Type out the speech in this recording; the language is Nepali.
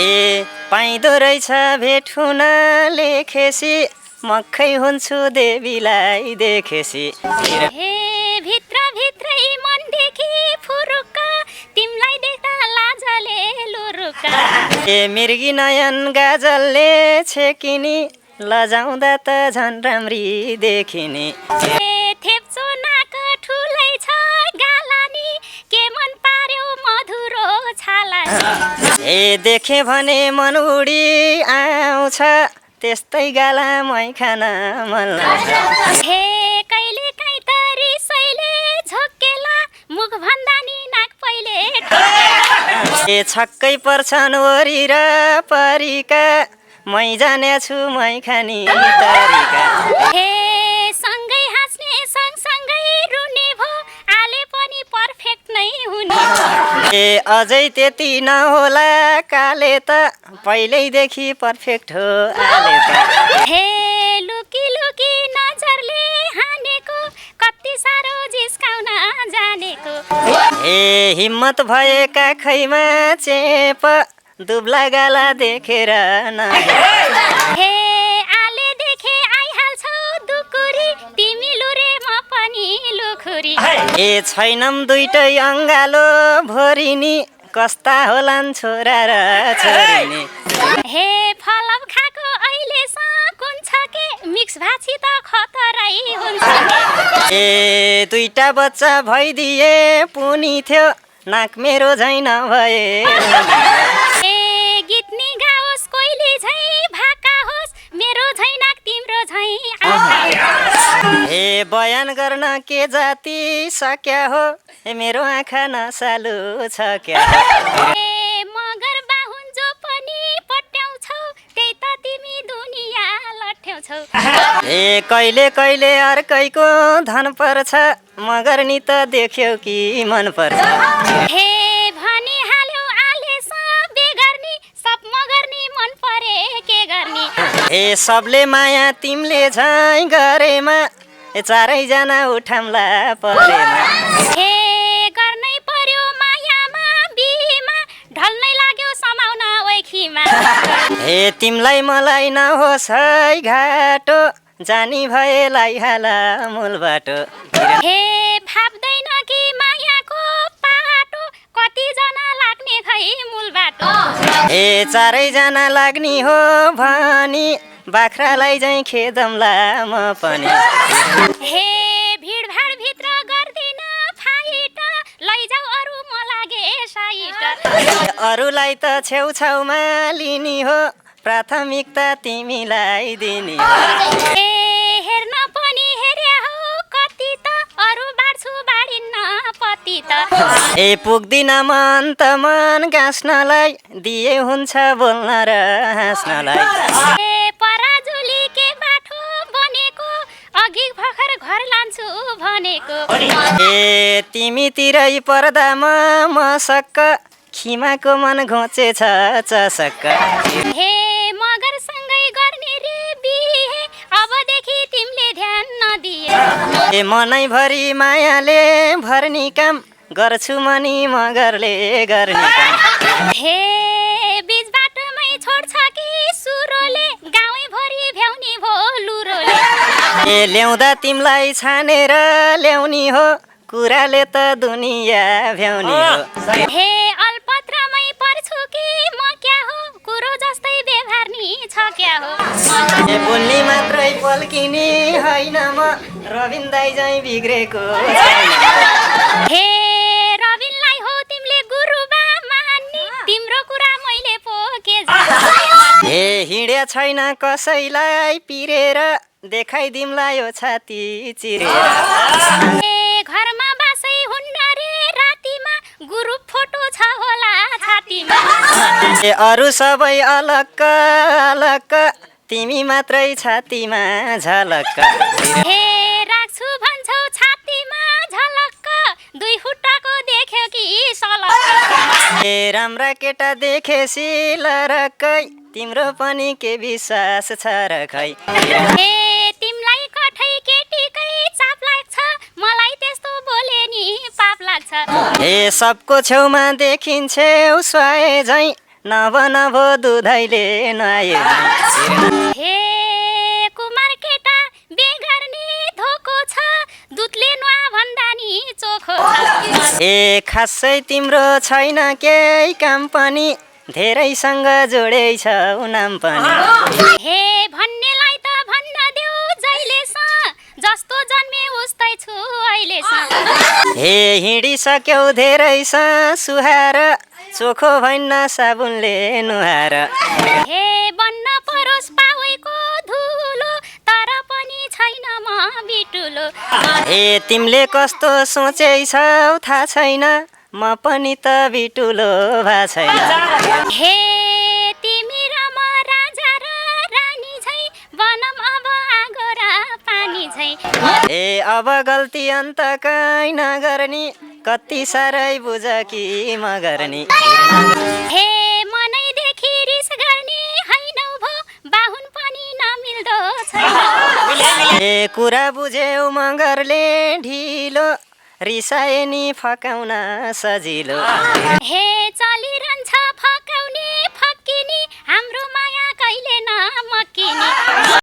ए पाइँदो रहेछ भेट हुन लेखेसी मक्खै हुन्छु देवीलाई देखेसी हे भित्र भित्रै मनदेखि फुरुक्क तिमलाई देख्दा लाजले लुरुक्क ए मिर्गी नयन गाजलले छेकिनी लजाउँदा त झन् राम्री देखिनी ए थेप्चो नाक ठुलै छ गालानी के मन पार्यो मधुरो छालानी ए देखे भने मन उडी आउँछ त्यस्तै गाला मै खान मन लाग्छ हे कहिले काहीँ त रिसैले झोक्केला मुख भन्दा नि नाक पहिले ठोक्केला ए छक्कै पर्छन् वरि र परिका मै जानेछु मै खानी तरिका हे सँगै हाँस्ने सँगसँगै रुने भो आले पनि पर्फेक्ट नै हुने ए अझै त्यति नहोला काले त पहिल्यैदेखि पर्फेक्ट हो आले त हे लुकी लुकी नजरले हानेको कति साह्रो जिस्काउन जानेको ए हिम्मत भएका खैमा चेप दुब्ला गाला देखेर हे आले देखे आइहाल्छौ दुकुरी तिमी लुरे म पनि लुखुरी ए छैनम दुईटै अङ्गालो भोरिनी कस्ता होलान् छोरा र छोरिनी हे फलम खाएको अहिले सकुन छ के मिक्स भाषी त खतरै हुन्छ ए दुईटा बच्चा भइदिए पुनि थियो नाक मेरो झैँ नभए ए गीत नि गाओस् कोइली झैँ भाका होस् मेरो झैँ नाक तिम्रो झैँ आँखा हे बयान गर्न के जाति सक्या हो ए मेरो आँखा नसालु छ क्या ए मगर बाहुन जो पनि पट्याउँछौ त्यही त तिमी दुनिया लट्याउँछौ ए कहिले कहिले अर्कैको धन पर्छ मगर नि त देख्यौ कि मन पर्छ हे भनी हाल्यौ आलेस बेगर्नी सब मगर्नी मन परे के गर्नी ए सबले माया तिमीले झैँ गरेमा ए चारैजना उठाम्ला परेमा हे गर्नै पर्यो मायामा बिहेमा ढल्नै लाग्यो समाउन ओखीमा हे तिमीलाई मलाई नहोस् है घाटो जानी भएलाई हाला मूल बाटो हे फाप्दैन कि मायाको पाटो कतिजना लाग्ने खै मूल बाटो ए चारैजना लाग्ने हो भनी बाख्रालाई चाहिँ खेदमला म पनि हे भिडभाड भित्र गर्दिन फाइट लैजाऊ अरू म लागे साइट अरूलाई त छेउछाउमा लिने हो प्राथमिकता तिमीलाई दिने हो ए हेर्न पनि हेर्या हौ कति त अरू बाँड्छु बाँडिन्न पति त ए पुग्दिन मन त मन गाँस्नलाई दिए हुन्छ बोल्न र हाँस्नलाई ए पराजुली के बाठो बनेको अघि भर्खर घर लान्छु भनेको ए तिमीतिरै पर्दामा मसक्क खिमाको मन घोचेछ चसक्क हे मगर सँगै गर्ने रे बिहे अबदेखि तिमीले ध्यान नदिए ए मनैभरि मायाले भर्नी काम गर्छु मनी मगरले गर्ने काम हे बीच बाटोमै छोड्छ कि सुरोले गाउँभरि भ्याउने भो लुरोले ए ल्याउँदा तिमीलाई छानेर ल्याउने हो कुराले त दुनियाँ भ्याउने हो हे अलपत्रमै पर्छु कि म क्या हो कुरो जस्तै व्यवहार नि छ क्या हो ए बोल्ने मात्रै पल्किने होइन म रविन दाइ चाहिँ बिग्रेको छैन। हे रविनलाई हो तिमीले गुरुबा मान्ने तिम्रो कुरा मैले पो के जान्ने हे हिँड्या छैन कसैलाई पिरेर देखाइदिउँला यो छाती चिरेर ए घरमा बासै हुन्न रे रातिमा गुरु फोटो छ होला छातीमा ए अरू सबै अलक्क अलक्क तिमी मात्रै छातीमा झलक्क हे राख्छु भन्छौ छातीमा झलक्क दुई खुट्टाको देख्यो कि सलक्क ए राम्रा केटा देखेसी लरक्कै तिम्रो पनि के विश्वास छ र खै हे तिमीलाई कठै केटीकै चाप लाग्छ मलाई त्यस्तो बोले नि पाप लाग्छ ए सबको छेउमा देखिन्छौ स्वाए झैँ नभो दुधैले नुहायो हे कुमार केटा बेगर्ने धोको छ दुधले नुहा भन्दा नि चोखो छ ए खासै तिम्रो छैन केही काम पनि धेरैसँग जोडै छ नाम पनि हे भन्नेलाई त भन्न देऊ जहिलेसम्म जस्तो जन्मे उस्तै छु अहिलेसम्म हे हिँडिसक्यौ धेरैस सुहाएर चोखो भन्न साबुनले नुहाएर हे बन्न परोस् पावैको धुलो तर पनि छैन म बिटुलो हे तिमीले कस्तो सोचेछौ थाहा छैन म पनि त बिटुलो भा छैन हे तिमी र म राजा र रानी झै बनम अब आगो र पानी झै ए अब गल्ती अन्त काहीँ नगर्नी कति साह्रै बुझ कि म गर्ने हे मनैदेखि रिस गर्ने हैनौ भो बाहुन पनि नमिल्दो छैन ए कुरा बुझ्यौ मगरले ढिलो रिसाए नि फकाउन सजिलो हे चलिरहन्छ